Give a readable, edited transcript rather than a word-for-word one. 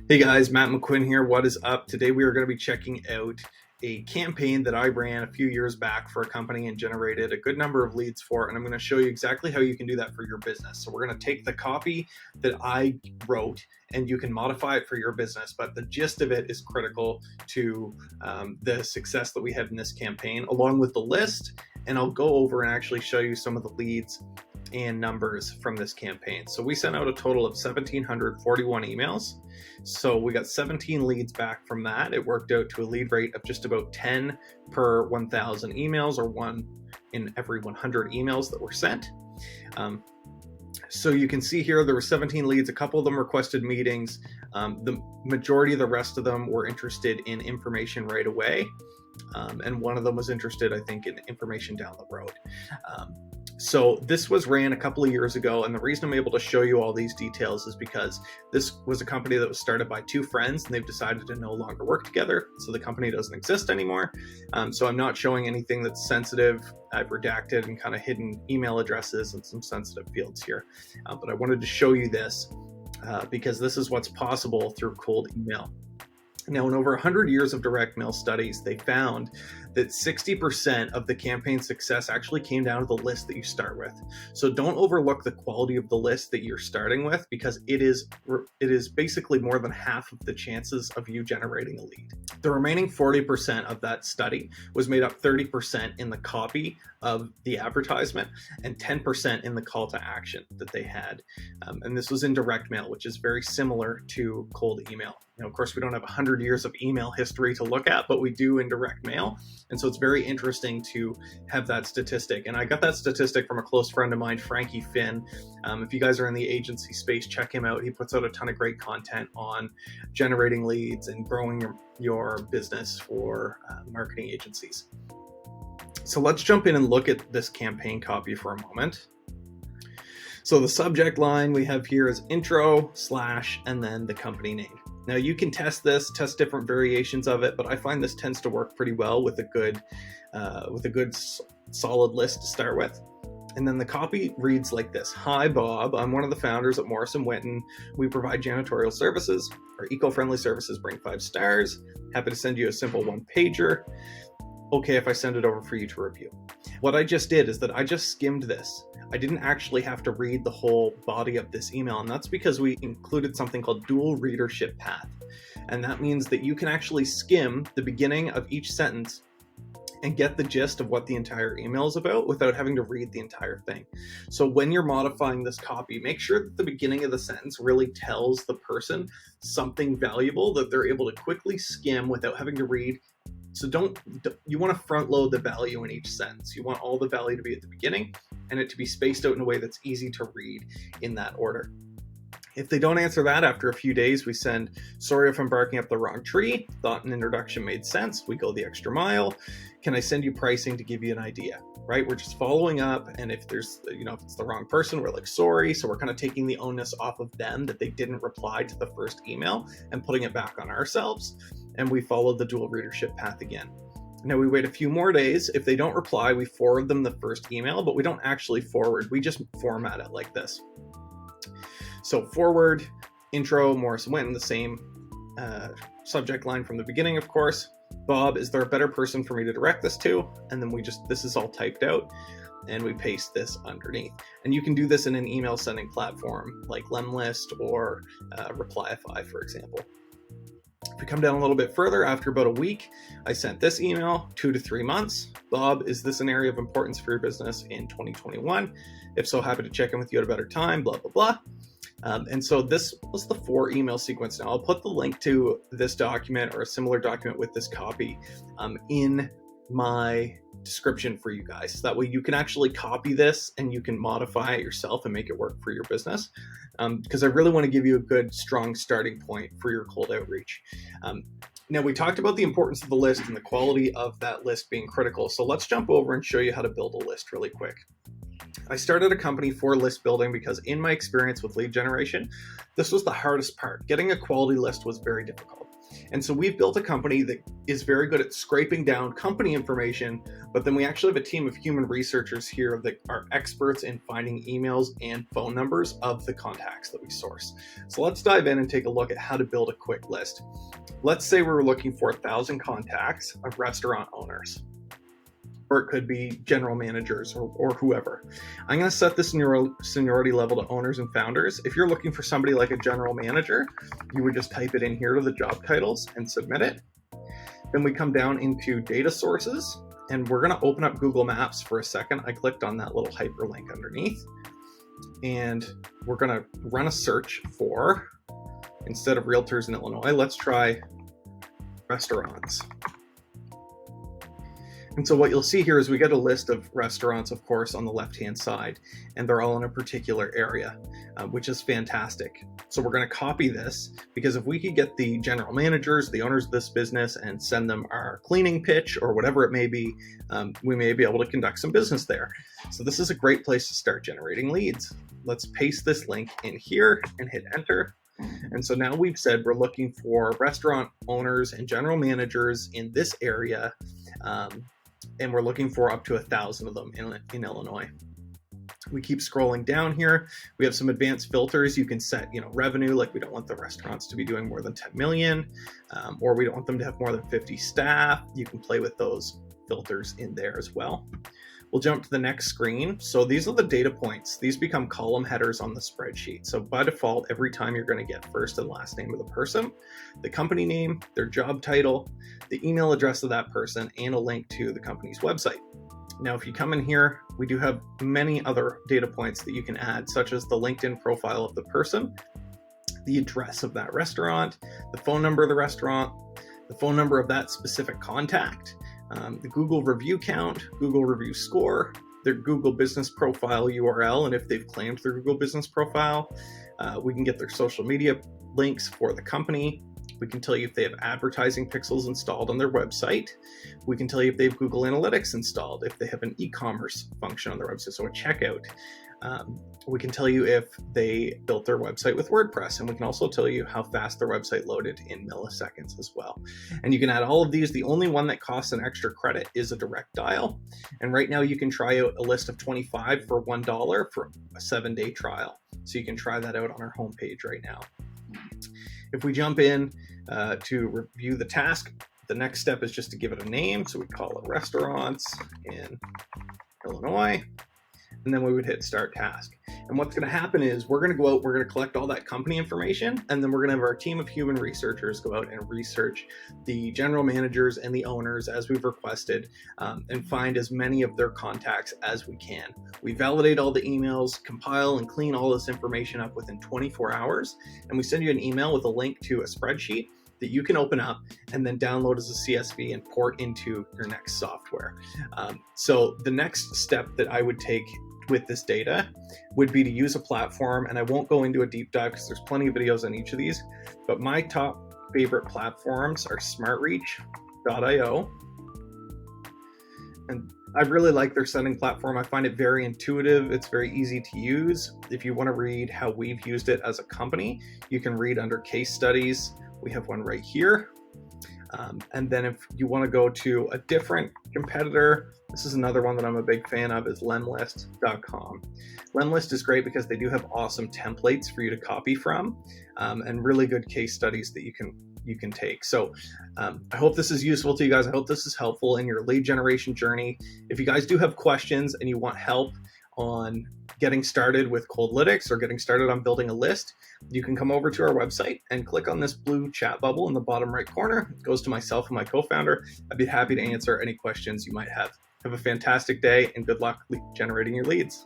Hey guys, Matt McQuinn here. What is up? Today we are going to be checking out a campaign that I ran a few years back for a company and generated a good number of leads for, and I'm going to show you exactly how you can do that for your business. So we're going to take the copy that I wrote and you can modify it for your business, but the gist of it is critical to the success that we had in this campaign, along with the list. And I'll go over and actually show you some of the leads and numbers from this campaign. So we sent out a total of 1,741 emails. So we got 17 leads back from that. It worked out to a lead rate of just about 10 per 1,000 emails, or 1 in every 100 emails that were sent. So you can see here there were 17 leads. A couple of them requested meetings. The majority of the rest of them were interested in information right away. And one of them was interested, I think, in information down the road. So this was ran a couple of years ago, and the reason I'm able to show you all these details is because this was a company that was started by two friends, and they've decided to no longer work together, so the company doesn't exist anymore. So I'm not showing anything that's sensitive. I've redacted and kind of hidden email addresses and some sensitive fields here. But I wanted to show you this because this is what's possible through cold email. Now, in over 100 years of direct mail studies, they found that 60% of the campaign success actually came down to the list that you start with. So don't overlook the quality of the list that you're starting with, because it is basically more than half of the chances of you generating a lead. The remaining 40% of that study was made up 30% in the copy of the advertisement and 10% in the call to action that they had. And this was in direct mail, which is very similar to cold email. Of course, we don't have 100 years of email history to look at, but we do in direct mail. And so it's very interesting to have that statistic. And I got that statistic from a close friend of mine, Frankie Finn. If you guys are in the agency space, check him out. He puts out a ton of great content on generating leads and growing your business for marketing agencies. So let's jump in and look at this campaign copy for a moment. So the subject line we have here is intro / and then the company name. Now you can test different variations of it, but I find this tends to work pretty well with a good solid list to start with. And then the copy reads like this. Hi, Bob. I'm one of the founders at Morris & Winton. We provide janitorial services. Our eco-friendly services bring 5 stars. Happy to send you a simple one-pager. Okay if I send it over for you to review. What I just did is that I just skimmed this. I didn't actually have to read the whole body of this email, and that's because we included something called dual readership path. And that means that you can actually skim the beginning of each sentence and get the gist of what the entire email is about without having to read the entire thing. So when you're modifying this copy, make sure that the beginning of the sentence really tells the person something valuable that they're able to quickly skim without having to read. So you want to front load the value in each sentence. You want all the value to be at the beginning and it to be spaced out in a way that's easy to read in that order. If they don't answer that after a few days, we send, sorry if I'm barking up the wrong tree, thought an introduction made sense, we go the extra mile. Can I send you pricing to give you an idea, right? We're just following up, and if there's, if it's the wrong person, we're like, sorry. So we're kind of taking the onus off of them that they didn't reply to the first email and putting it back on ourselves. And we follow the dual readership path again. Now we wait a few more days. If they don't reply, we forward them the first email, but we don't actually forward. We just format it like this. So forward, intro, Morris & Winton, the same subject line from the beginning, of course. Bob, is there a better person for me to direct this to? And then this is all typed out, and we paste this underneath. And you can do this in an email sending platform like Lemlist or Replyify, for example. If we come down a little bit further, after about a week, I sent this email, 2 to 3 months. Bob, is this an area of importance for your business in 2021? If so, happy to check in with you at a better time, blah, blah, blah. And so this was the 4 email sequence. Now I'll put the link to this document or a similar document with this copy in my description for you guys. So that way you can actually copy this and you can modify it yourself and make it work for your business. Because I really want to give you a good, strong starting point for your cold outreach. Now we talked about the importance of the list and the quality of that list being critical. So let's jump over and show you how to build a list really quick. I started a company for list building because in my experience with lead generation, this was the hardest part. Getting a quality list was very difficult. And so we've built a company that is very good at scraping down company information, but then we actually have a team of human researchers here that are experts in finding emails and phone numbers of the contacts that we source. So let's dive in and take a look at how to build a quick list. Let's say we're looking for 1,000 contacts of restaurant owners, or it could be general managers or whoever. I'm going to set this seniority level to owners and founders. If you're looking for somebody like a general manager, you would just type it in here to the job titles and submit it. Then we come down into data sources, and we're going to open up Google Maps for a second. I clicked on that little hyperlink underneath, and we're going to run a search for, instead of realtors in Illinois, let's try restaurants. And so what you'll see here is we get a list of restaurants, of course, on the left-hand side, and they're all in a particular area, which is fantastic. So we're going to copy this, because if we could get the general managers, the owners of this business, and send them our cleaning pitch or whatever it may be, we may be able to conduct some business there. So this is a great place to start generating leads. Let's paste this link in here and hit enter. And so now we've said we're looking for restaurant owners and general managers in this area, and we're looking for up to 1,000 of them in Illinois. We keep scrolling down here. We have some advanced filters. You can set, revenue, like we don't want the restaurants to be doing more than 10 million, or we don't want them to have more than 50 staff. You can play with those filters in there as well. We'll jump to the next screen. So these are the data points. These become column headers on the spreadsheet. So by default, every time you're going to get first and last name of the person, the company name, their job title, the email address of that person, and a link to the company's website. Now, if you come in here, we do have many other data points that you can add, such as the LinkedIn profile of the person, the address of that restaurant, the phone number of the restaurant, the phone number of that specific contact, the Google review count, Google review score, their Google business profile URL, and if they've claimed their Google business profile, we can get their social media links for the company. We can tell you if they have advertising pixels installed on their website. We can tell you if they have Google Analytics installed, if they have an e-commerce function on their website, so a checkout. We can tell you if they built their website with WordPress, and we can also tell you how fast their website loaded in milliseconds as well. And you can add all of these. The only one that costs an extra credit is a direct dial. And right now you can try out a list of 25 for $1 for a 7-day trial. So you can try that out on our homepage right now. If we jump in to review the task, the next step is just to give it a name. So we call it restaurants in Illinois. And then we would hit start task. And what's going to happen is we're going to go out, we're going to collect all that company information, and then we're going to have our team of human researchers go out and research the general managers and the owners as we've requested, and find as many of their contacts as we can. We validate all the emails, compile and clean all this information up within 24 hours, and we send you an email with a link to a spreadsheet that you can open up and then download as a CSV and port into your next software. So the next step that I would take with this data would be to use a platform, and I won't go into a deep dive because there's plenty of videos on each of these, but my top favorite platforms are smartreach.io, and I really like their sending platform. I find it very intuitive. It's very easy to use. If you want to read how we've used it as a company, you can read under case studies. We have one right here. And then if you want to go to a different competitor, this is another one that I'm a big fan of, is lemlist.com. Lemlist is great because they do have awesome templates for you to copy from, and really good case studies that you can take. So I hope this is useful to you guys. I hope this is helpful in your lead generation journey. If you guys do have questions and you want help on getting started with Coldlytics or getting started on building a list, you can come over to our website and click on this blue chat bubble in the bottom right corner. It goes to myself and my co-founder. I'd be happy to answer any questions you might have. Have a fantastic day and good luck generating your leads.